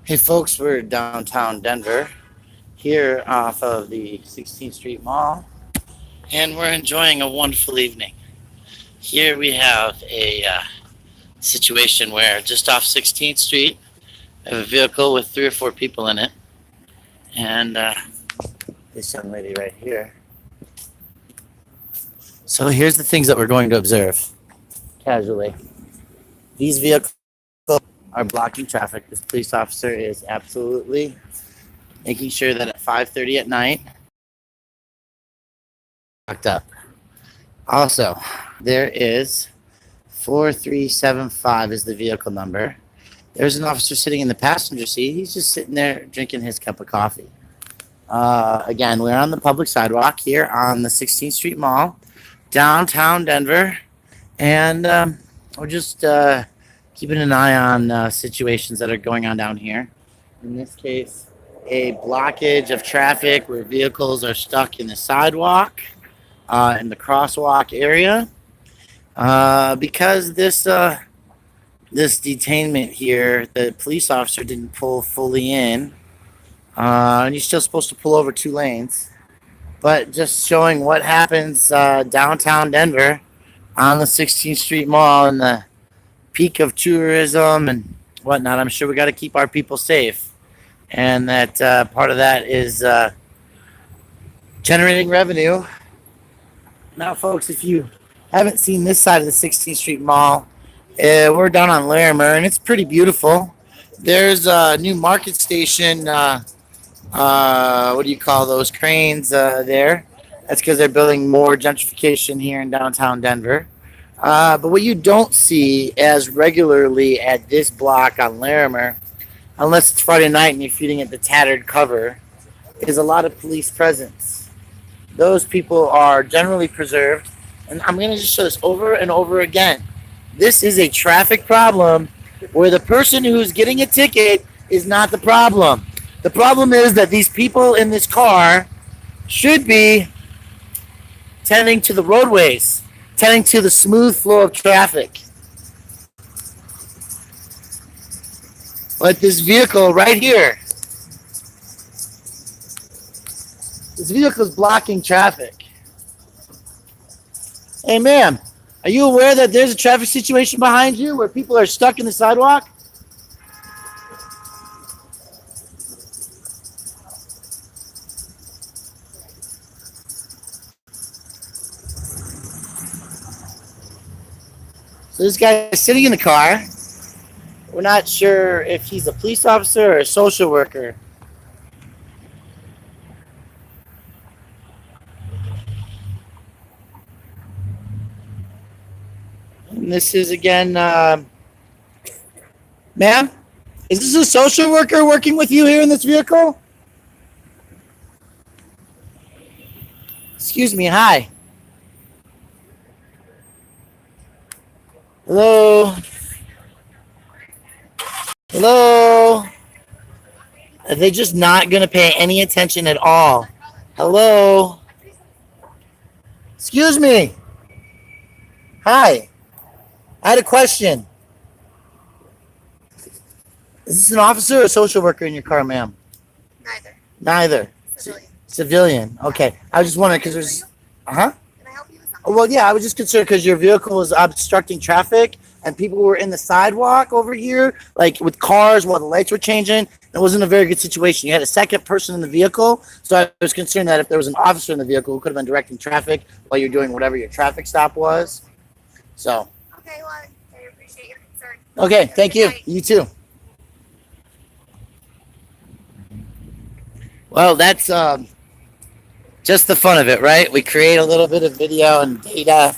Hey folks, we're downtown Denver, here off of the 16th Street Mall, and we're enjoying a wonderful evening. Here we have a situation where just off 16th Street, I have a vehicle with three or four people in it, and this young lady right here. So here's the things that we're going to observe casually. These vehicles are blocking traffic. This police officer is absolutely making sure that at 5:30 at night, locked up. Also, there is 4375 is the vehicle number. There's an officer sitting in the passenger seat. He's just sitting there drinking his cup of coffee. Again, we're on the public sidewalk here on the 16th Street Mall, downtown Denver, and we're just keeping an eye on situations that are going on down here. In this case, a blockage of traffic where vehicles are stuck in the sidewalk, in the crosswalk area, because this detainment here, the police officer didn't pull fully in, and you're still supposed to pull over two lanes. But just showing what happens downtown Denver on the 16th Street Mall and the peak of tourism and whatnot. I'm sure we got to keep our people safe, and that part of that is generating revenue. Now, folks, if you haven't seen this side of the 16th Street Mall, we're down on Larimer, and it's pretty beautiful. There's a new market station. What do you call those cranes there? That's because they're building more gentrification here in downtown Denver. But what you don't see as regularly at this block on Larimer, unless it's Friday night and you're feeding it the tattered cover, is a lot of police presence. Those people are generally preserved. And I'm going to just show this over and over again. This is a traffic problem where the person who's getting a ticket is not the problem. The problem is that these people in this car should be tending to the roadways, tending to the smooth flow of traffic. But this vehicle right here, this vehicle is blocking traffic. Hey, ma'am, are you aware that there's a traffic situation behind you where people are stuck in the sidewalk? So this guy is sitting in the car. We're not sure if he's a police officer or a social worker. And this is again, ma'am, is this a social worker working with you here in this vehicle? Excuse me, hi. Hello? Hello? Are they just not going to pay any attention at all? Hello? Excuse me. Hi. I had a question. Is this an officer or a social worker in your car, ma'am? Neither. Neither. Civilian. Civilian. Okay. I was just wondering because there's. Uh-huh. Can I help you with something? Oh, well, yeah, I was just concerned because your vehicle was obstructing traffic and people were in the sidewalk over here, like with cars while the lights were changing. It wasn't a very good situation. You had a second person in the vehicle. So I was concerned that if there was an officer in the vehicle who could have been directing traffic while you're doing whatever your traffic stop was. So, Okay, well, I appreciate your concern. okay, thank you. Good night. You too. Well, that's just the fun of it, right? We create a little bit of video and data.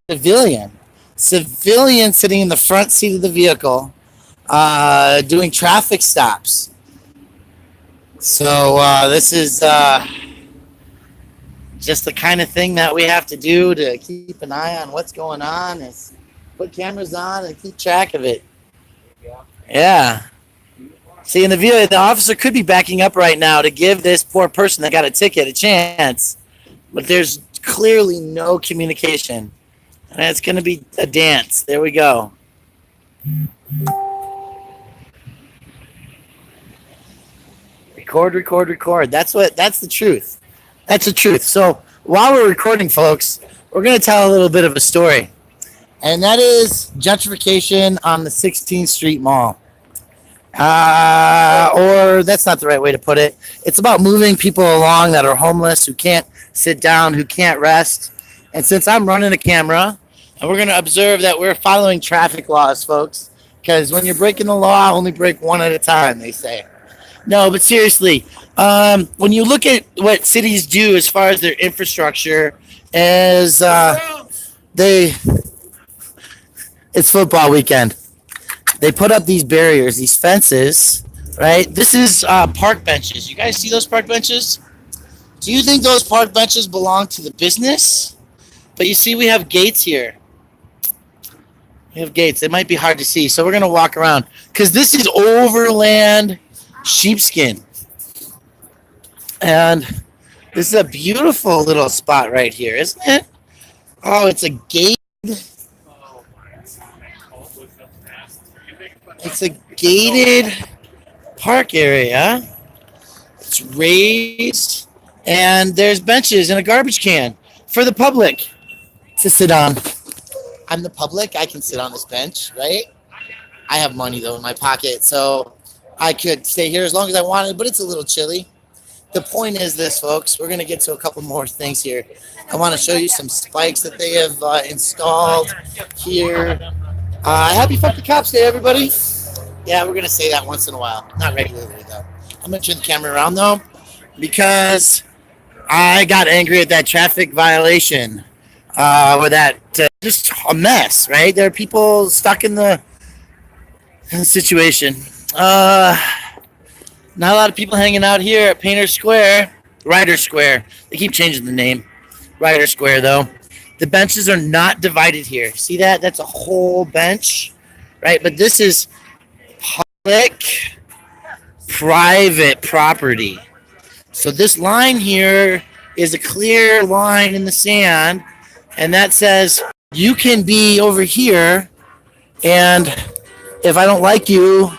Civilian sitting in the front seat of the vehicle, doing traffic stops. So this is just the kind of thing that we have to do to keep an eye on what's going on. Is put cameras on and keep track of it. Yeah. See, in the video, the officer could be backing up right now to give this poor person that got a ticket a chance, but there's clearly no communication. And it's going to be a dance. There we go. Record, record, record. That's the truth. That's the truth. So while we're recording, folks, we're going to tell a little bit of a story. And that is gentrification on the 16th Street Mall. Or that's not the right way to put it. It's about moving people along that are homeless, who can't sit down, who can't rest. And since I'm running a camera, and we're going to observe that we're following traffic laws, folks, because when you're breaking the law, only break one at a time, they say. No, but seriously, when you look at what cities do as far as their infrastructure, as it's football weekend. They put up these barriers, these fences, right? This is park benches. You guys see those park benches? Do you think those park benches belong to the business? But you see, we have gates here. We have gates. It might be hard to see, so we're going to walk around. Because this is overland sheepskin. And this is a beautiful little spot right here, isn't it? Oh, it's a gate. It's a gated park area. It's raised, and there's benches and a garbage can for the public to sit on. I'm the public. I can sit on this bench, right? I have money, though, in my pocket, so I could stay here as long as I wanted, but it's a little chilly. The point is this, folks. We're going to get to a couple more things here. I want to show you some spikes that they have installed here. Happy fucking Cops Day, everybody. Yeah, we're going to say that once in a while. Not regularly, though. I'm going to turn the camera around, though, because I got angry at that traffic violation with that. Just a mess, right? There are people stuck in the situation. Not a lot of people hanging out here at Painter Square. Ryder Square. They keep changing the name. Ryder Square, though. The benches are not divided here. See that? That's a whole bench, right? But this is public, private property. So this line here is a clear line in the sand, and that says you can be over here, and if I don't like you,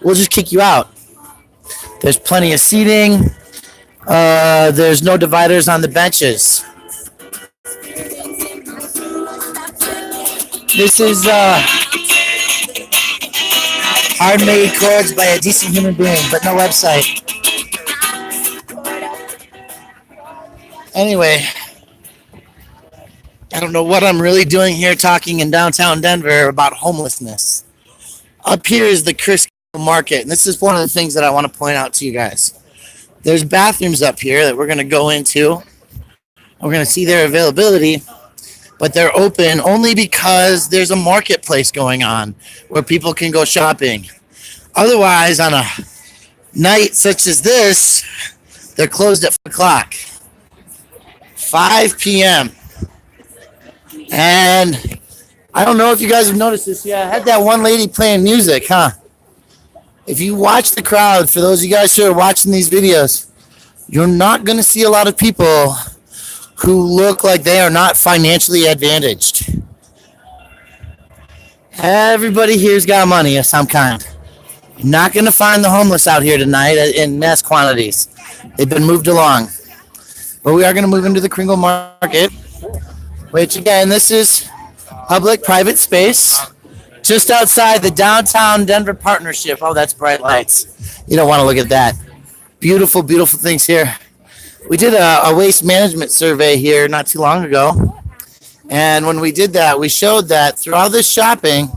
we'll just kick you out. There's plenty of seating. There's no dividers on the benches. This is hard-made chords by a decent human being, but no website. Anyway, I don't know what I'm really doing here talking in downtown Denver about homelessness. Up here is the Kriskringle Market, and this is one of the things that I want to point out to you guys. There's bathrooms up here that we're going to go into. We're going to see their availability, but they're open only because there's a marketplace going on where people can go shopping. Otherwise, on a night such as this, they're closed at 5 o'clock. 5 p.m. And I don't know if you guys have noticed this yet. I had that one lady playing music, huh? If you watch the crowd, for those of you guys who are watching these videos, you're not going to see a lot of people who look like they are not financially advantaged. Everybody here's got money of some kind. You're not going to find the homeless out here tonight in mass quantities. They've been moved along. But we are going to move into the Kriskringle Market, which, again, this is public-private space just outside the downtown Denver partnership. Oh, that's bright lights. You don't want to look at that. Beautiful, beautiful things here. We did a waste management survey here not too long ago. And when we did that, we showed that through all this shopping,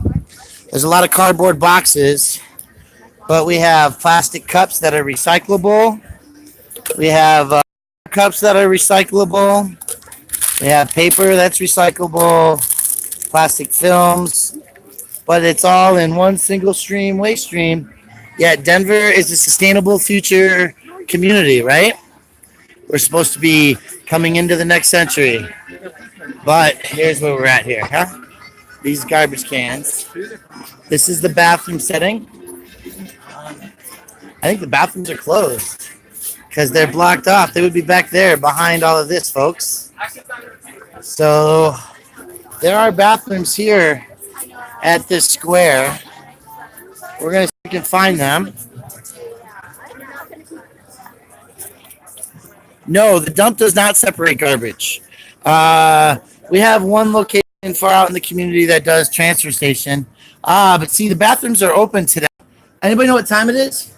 there's a lot of cardboard boxes, but we have plastic cups that are recyclable. We have cups that are recyclable. We have paper that's recyclable, plastic films, but it's all in one single stream, waste stream. Yet Denver is a sustainable future community, right? We're supposed to be coming into the next century. But here's where we're at here, huh? These garbage cans. This is the bathroom setting. I think the bathrooms are closed because they're blocked off. They would be back there behind all of this, folks. So there are bathrooms here at this square. We're going to see if we can find them. No, the dump does not separate garbage. Uh, we have one location far out in the community that does transfer station. But see, the bathrooms are open today. Anybody know what time it is?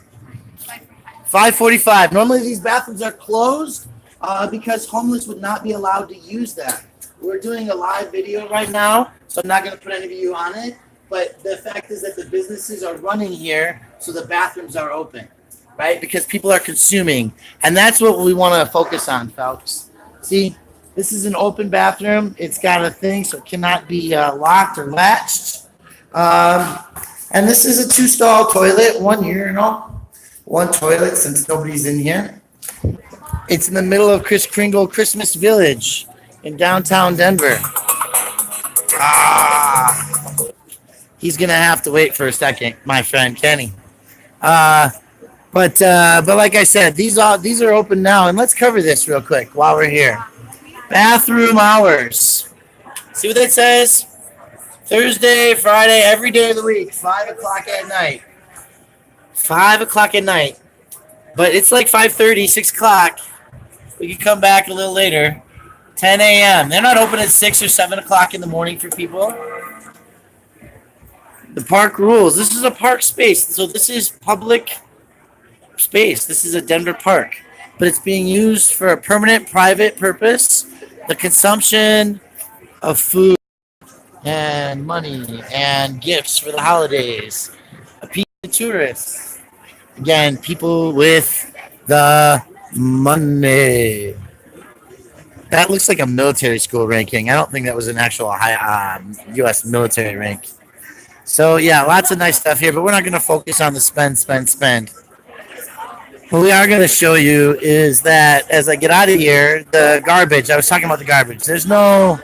5:45. Normally these bathrooms are closed because homeless would not be allowed to use that. We're doing a live video right now, so I'm not going to put any of you on it. But the fact is that the businesses are running here, so the bathrooms are open, right? Because people are consuming. And that's what we want to focus on, folks. See, this is an open bathroom. It's got a thing, so it cannot be locked or latched. And this is a 2-stall toilet, one urinal, one toilet since nobody's in here. It's in the middle of Kriskringle Christmas Village in downtown Denver. He's gonna have to wait for a second, my friend Kenny. But like I said, these are open now, and let's cover this real quick while we're here. Bathroom hours. See what that says? Thursday, Friday, every day of the week, 5 o'clock at night. 5 o'clock at night. But it's like 5:30, 6 o'clock. We can come back a little later. 10 a.m. They're not open at 6 or 7 o'clock in the morning for people. The park rules. This is a park space. So this is public space. This is a Denver park. But it's being used for a permanent private purpose. The consumption of food and money and gifts for the holidays. Appeal to tourists. Again, people with the money. That looks like a military school ranking. I don't think that was an actual high U.S. military rank. So, yeah, lots of nice stuff here, but we're not going to focus on the spend. What we are going to show you is that as I get out of here, the garbage, I was talking about the garbage. There's no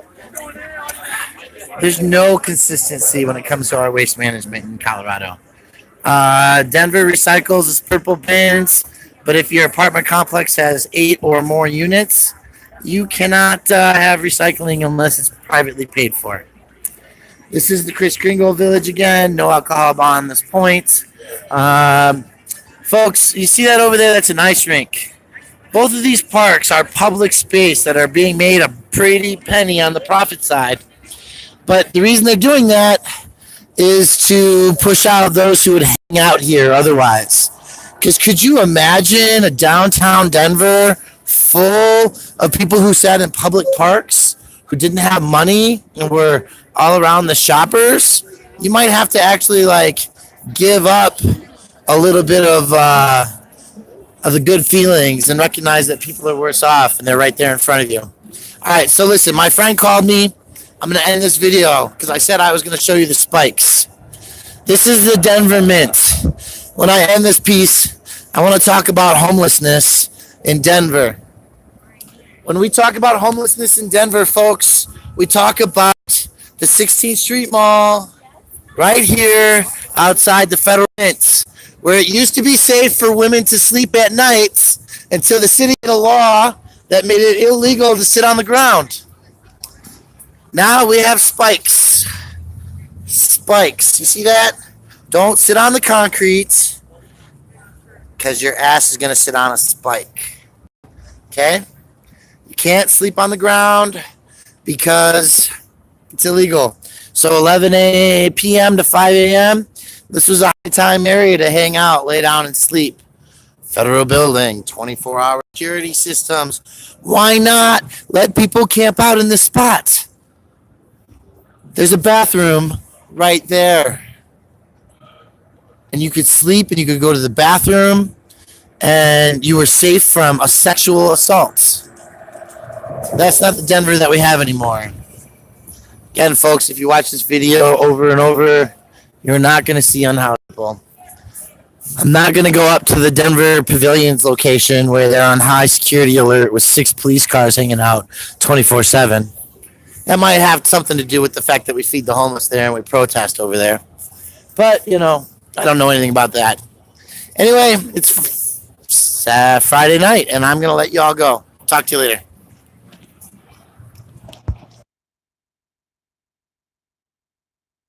consistency when it comes to our waste management in Colorado. Denver recycles its purple bins, but if your apartment complex has 8 or more units, you cannot have recycling unless it's privately paid for. This is the Kriskringle Village again. No alcohol on this point. Folks, you see that over there? That's an ice rink. Both of these parks are public space that are being made a pretty penny on the profit side. But the reason they're doing that is to push out those who would hang out here otherwise. Because could you imagine a downtown Denver full of people who sat in public parks, who didn't have money and were all around the shoppers? You might have to actually give up a little bit of the good feelings and recognize that people are worse off and they're right there in front of you. All right, so listen, my friend called me. I'm going to end this video because I said I was going to show you the spikes. This is the Denver Mint. When I end this piece, I want to talk about homelessness in Denver. When we talk about homelessness in Denver, folks, we talk about the 16th Street Mall right here outside the Federal Mint, where it used to be safe for women to sleep at night until the city had a law that made it illegal to sit on the ground. Now we have spikes. Spikes. You see that? Don't sit on the concrete because your ass is going to sit on a spike. Okay? You can't sleep on the ground because it's illegal. So 11 p.m. to 5 a.m., this was a high-time area to hang out, lay down, and sleep. Federal building, 24-hour security systems. Why not let people camp out in this spot? There's a bathroom right there. And you could sleep and you could go to the bathroom and you were safe from a sexual assault. That's not the Denver that we have anymore. Again, folks, if you watch this video over and over, you're not going to see unhoused people. I'm not going to go up to the Denver Pavilions location where they're on high security alert with 6 police cars hanging out 24/7. That might have something to do with the fact that we feed the homeless there and we protest over there. But, I don't know anything about that. Anyway, it's Friday night, and I'm going to let you all go. Talk to you later.